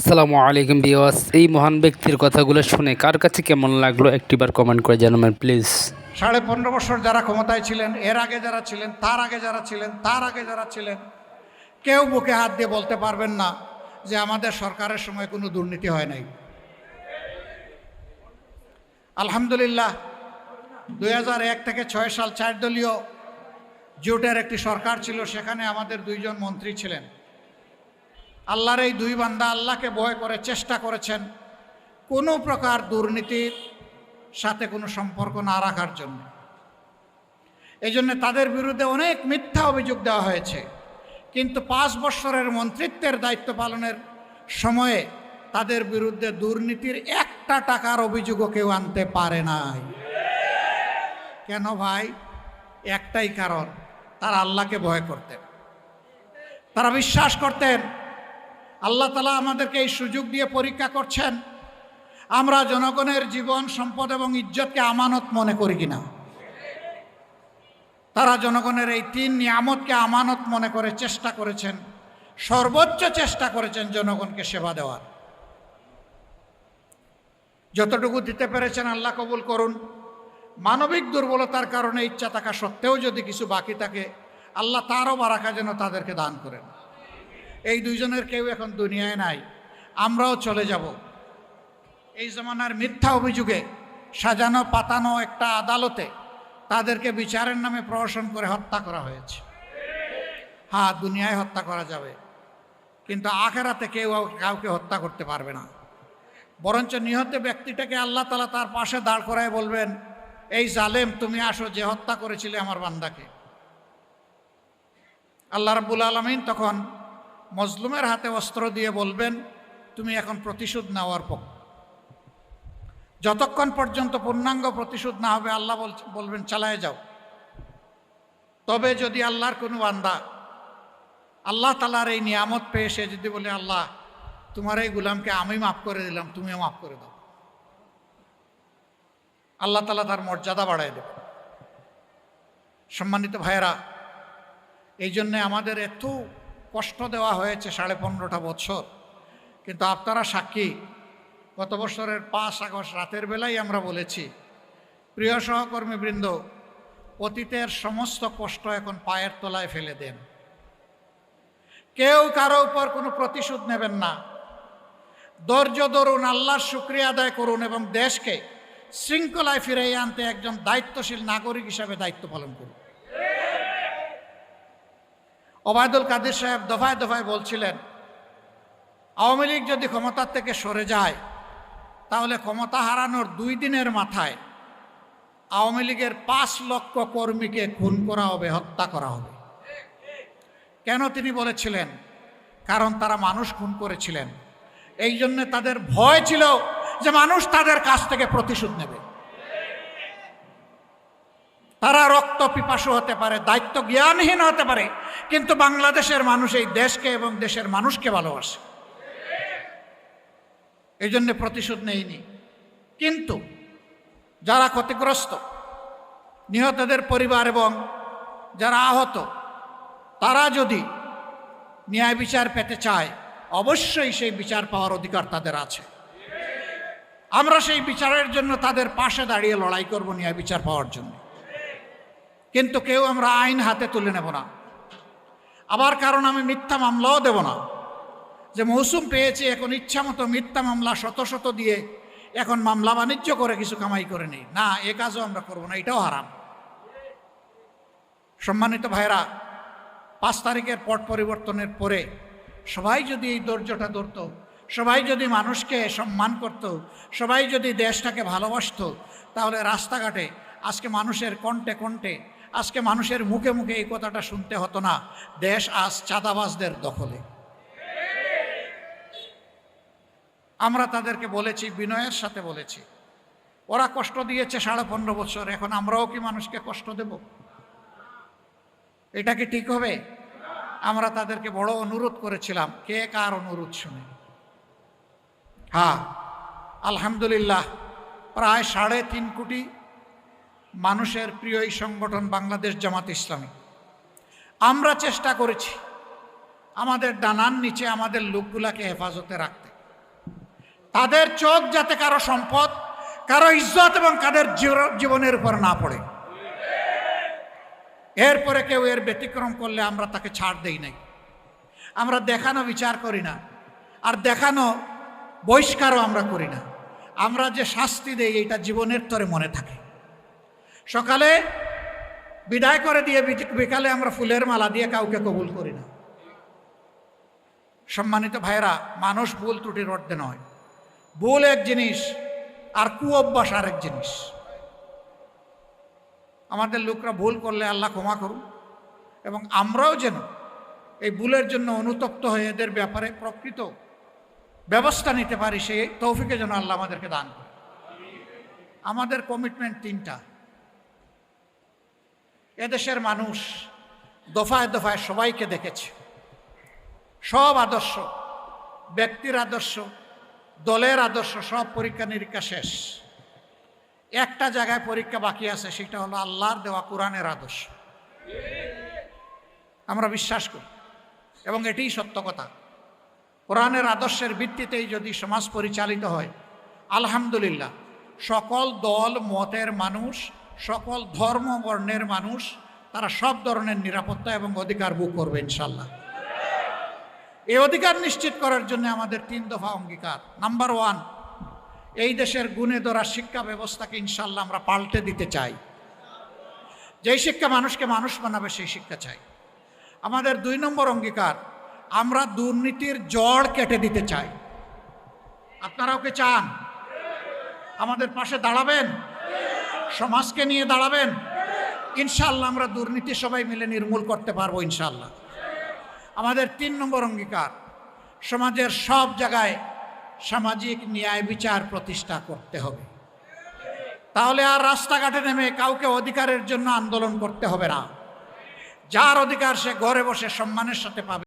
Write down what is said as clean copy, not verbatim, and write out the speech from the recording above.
আসসালামু আলাইকুম ভিউয়ার্স, এই মহান ব্যক্তির কথাগুলো শুনে কার কাছে কেমন লাগলো একটিবার কমেন্ট করে জানাবেন প্লিজ। 15.5 বছর যারা ক্ষমতায় ছিলেন, এর আগে যারা ছিলেন, তার আগে যারা ছিলেন, তার আগে যারা ছিলেন, কেউ বুকে হাত দিয়ে বলতে পারবেন না যে আমাদের সরকারের সময় কোনো দুর্নীতি হয় নাই। আলহামদুলিল্লাহ 2001 থেকে 6 সাল 4 দলীয় জোটের একটি সরকার ছিল, সেখানে আমাদের 2 জন মন্ত্রী ছিলেন। আল্লাহর এই 2 বান্দা আল্লাহকে ভয় করে চেষ্টা করেছেন কোনো প্রকার দুর্নীতির সাথে কোনো সম্পর্ক না রাখার জন্য। এই জন্য তাদের বিরুদ্ধে অনেক মিথ্যা অভিযোগ দেওয়া হয়েছে, কিন্তু 5 বছরের মন্ত্রিত্বের দায়িত্ব পালনের সময়ে তাদের বিরুদ্ধে দুর্নীতির 1 টাকার অভিযোগও কেউ আনতে পারে নাই। কেন ভাই? একটাই কারণ, তারা আল্লাহকে ভয় করতেন। তারা বিশ্বাস করতেন আল্লাহ তাআলা আমাদেরকে এই সুযোগ দিয়ে পরীক্ষা করছেন, আমরা জনগণের জীবন, সম্পদ এবং ইজ্জতকে আমানত মনে করি কিনা। তারা জনগণের এই 3 নিয়ামতকে আমানত মনে করে চেষ্টা করেছেন, সর্বোচ্চ চেষ্টা করেছেন জনগণকে সেবা দেওয়ার। যতটুকু দিতে পেরেছেন আল্লাহ কবুল করুন। মানবিক দুর্বলতার কারণে ইচ্ছা থাকা সত্ত্বেও যদি কিছু বাকি থাকে, আল্লাহ তারও বারাকা যেন তাদেরকে দান করেন। এই 2 জনের কেউ এখন দুনিয়ায় নাই, আমরাও চলে যাব। এই জমানার মিথ্যা অভিযোগে সাজানো পাতানো একটা আদালতে তাদেরকে বিচারের নামে প্রহসন করে হত্যা করা হয়েছে। হ্যাঁ, দুনিয়ায় হত্যা করা যাবে, কিন্তু আখিরাতে কেউ কাউকে হত্যা করতে পারবে না। বরঞ্চ নিহত ব্যক্তিটাকে আল্লাহ তাআলা তার পাশে দাঁড় করায় বলবেন, এই জালেম, তুমি আসো, যে হত্যা করেছিলে আমার বান্দাকে। আল্লাহ রাব্বুল আলামিন তখন মজলুমের হাতে অস্ত্র দিয়ে বলবেন, তুমি এখন প্রতিশোধ নেওয়ার পক্ষে। যতক্ষণ পর্যন্ত পূর্ণাঙ্গ প্রতিশোধ না হবে আল্লাহ বলবেন চালায় যাও। তবে যদি আল্লাহর কোনো বান্দা আল্লাহ তাআলার এই নিয়ামত পেয়ে সে যদি বলে, আল্লাহ তোমার এই গুলামকে আমি মাফ করে দিলাম, তুমিও মাফ করে দাও, আল্লাহ তাআলা তার মর্যাদা বাড়ায় দেবে। সম্মানিত ভাইয়েরা, এই জন্যে আমাদের এত কষ্ট দেওয়া হয়েছে 15.5 বছর, কিন্তু আপনারা সাক্ষী। গত বছরের 5 আগস্ট রাতের বেলায় আমরা বলেছি, প্রিয় সহকর্মীবৃন্দ, অতীতের সমস্ত কষ্ট এখন পায়ের তলায় ফেলে দেন। কেউ কারো উপর কোনো প্রতিশোধ নেবেন না। ধৈর্য ধরুন, আল্লাহর শুকরিয়া আদায় করুন এবং দেশকে শৃঙ্খলায় ফিরিয়ে আনতে একজন দায়িত্বশীল নাগরিক হিসাবে দায়িত্ব পালন করুন। ওবায়দুল কাদের সাহেব দফায় দফায় বলছিলেন, আওয়ামী লীগ যদি ক্ষমতার থেকে সরে যায় তাহলে ক্ষমতা হারানোর 2 দিনের মাথায় আওয়ামী লীগের 5 লক্ষ কর্মীকে খুন করা হবে, হত্যা করা হবে। কেন তিনি বলেছিলেন? কারণ তারা মানুষ খুন করেছিলেন। এই জন্য তাদের ভয় ছিল যে মানুষ তাদের কাছ থেকে প্রতিশোধ নেবে। তারা রক্ত পিপাসু হতে পারে, দায়িত্ব জ্ঞানহীন হতে পারে, কিন্তু বাংলাদেশের মানুষ এই দেশকে এবং দেশের মানুষকে ভালোবাসে, এই জন্য প্রতিশোধ নেয়নি। কিন্তু যারা ক্ষতিগ্রস্ত, নিহতদের পরিবার এবং যারা আহত, তারা যদি ন্যায় বিচার পেতে চায় অবশ্যই সেই বিচার পাওয়ার অধিকার তাদের আছে। আমরা সেই বিচারের জন্য তাদের পাশে দাঁড়িয়ে লড়াই করব ন্যায় বিচার পাওয়ার জন্য। কিন্তু কেউ আমরা আইন হাতে তুলে নেব না। আবার কারণ আমি মিথ্যা মামলাও দেব না, যে মৌসুম পেয়েছি এখন ইচ্ছা মতো মিথ্যা মামলা শত শত দিয়ে এখন মামলা বাণিজ্য করে কিছু কামাই করে নেই, না, এ কাজও আমরা করব না, এটাও হারাম। সম্মানিত ভাইরা, 5 তারিখের পট পরিবর্তনের পরে সবাই যদি এই ধৈর্যটা ধরত, সবাই যদি মানুষকে সম্মান করত, সবাই যদি দেশটাকে ভালোবাসত, তাহলে রাস্তাঘাটে আজকে মানুষের কণ্ঠে কণ্ঠে, আজকে মানুষের মুখে মুখে এই কথাটা শুনতে হতো না, দেশ আজ চাঁদাবাজদের দখলে। আমরা তাদেরকে বলেছি, বিনয়ের সাথে বলেছি, ওরা কষ্ট দিয়েছে 15.5 বছর, এখন আমরাও কি মানুষকে কষ্ট দেব? এটা কি ঠিক হবে? আমরা তাদেরকে বড় অনুরোধ করেছিলাম, কে কার অনুরোধ শুনে? হ্যাঁ, আলহামদুলিল্লাহ প্রায় 3.5 কোটি মানুষের প্রিয় এই সংগঠন বাংলাদেশ জামাত ইসলামী, আমরা চেষ্টা করেছি আমাদের ডানার নিচে আমাদের লোকগুলাকে হেফাজতে রাখতে। তাদের চোখ যাতে কারো সম্পদ, কারো ইজ্জত এবং কাদের জীবনের উপর না পড়ে। এরপরে কেউ এর ব্যতিক্রম করলে আমরা তাকে ছাড় দেই নাই। আমরা দেখানো বিচার করি না, আর দেখানো বহিষ্কারও আমরা করি না। আমরা যে শাস্তি দেই এটা জীবনের তরে মনে থাকে। সকালে বিদায় করে দিয়ে বিকালে আমরা ফুলের মালা দিয়ে কাউকে কবুল করি না। সম্মানিত ভাইয়েরা, মানুষ ভুল ত্রুটির ঊর্ধ্বে নয়। ভুল এক জিনিস আর কুঅভ্যাস আরেক জিনিস। আমাদের লোকরা ভুল করলে আল্লাহ ক্ষমা করুন, এবং আমরাও যেন এই ভুলের জন্য অনুতপ্ত হয়ে এদের ব্যাপারে প্রকৃত ব্যবস্থা নিতে পারি, সেই তৌফিকে যেন আল্লাহ আমাদেরকে দান করে। আমাদের কমিটমেন্ট তিনটা। এদেশের মানুষ দফায় দফায় সবাইকে দেখেছে। সব আদর্শ, ব্যক্তির আদর্শ, দলের আদর্শ, সব পরীক্ষা নিরীক্ষা শেষ। একটা জায়গায় পরীক্ষা বাকি আছে, সেটা হলো আল্লাহর দেওয়া কোরআনের আদর্শ। আমরা বিশ্বাস করি এবং এটিই সত্য কথা। কোরআনের আদর্শের ভিত্তিতেই যদি সমাজ পরিচালিত হয়, আলহামদুলিল্লাহ সকল দল মতের মানুষ, সকল ধর্ম বর্ণের মানুষ, তারা সব ধরনের নিরাপত্তা এবং অধিকার ভোগ করবে ইনশাল্লাহ। এই অধিকার নিশ্চিত করার জন্য আমাদের 3 দফা অঙ্গীকার। নাম্বার 1, এই দেশের গুণে ধরা শিক্ষা ব্যবস্থাকে ইনশাল্লাহ আমরা পাল্টে দিতে চাই। যেই শিক্ষা মানুষকে মানুষ বানাবে সেই শিক্ষা চাই। আমাদের 2 নম্বর অঙ্গীকার, আমরা দুর্নীতির জড় কেটে দিতে চাই। আপনারাও কি চান? আমাদের পাশে দাঁড়াবেন? সমাজকে নিয়ে দাঁড়াবেন? ইনশাল্লাহ আমরা দুর্নীতি সবাই মিলে নির্মূল করতে পারবো ইনশাল্লাহ। আমাদের 3 নম্বর অঙ্গীকার, সমাজের সব জায়গায় সামাজিক ন্যায় বিচার প্রতিষ্ঠা করতে হবে। তাহলে আর রাস্তাঘাটে নেমে কাউকে অধিকারের জন্য আন্দোলন করতে হবে না। যার অধিকার সে ঘরে বসে সম্মানের সাথে পাবে।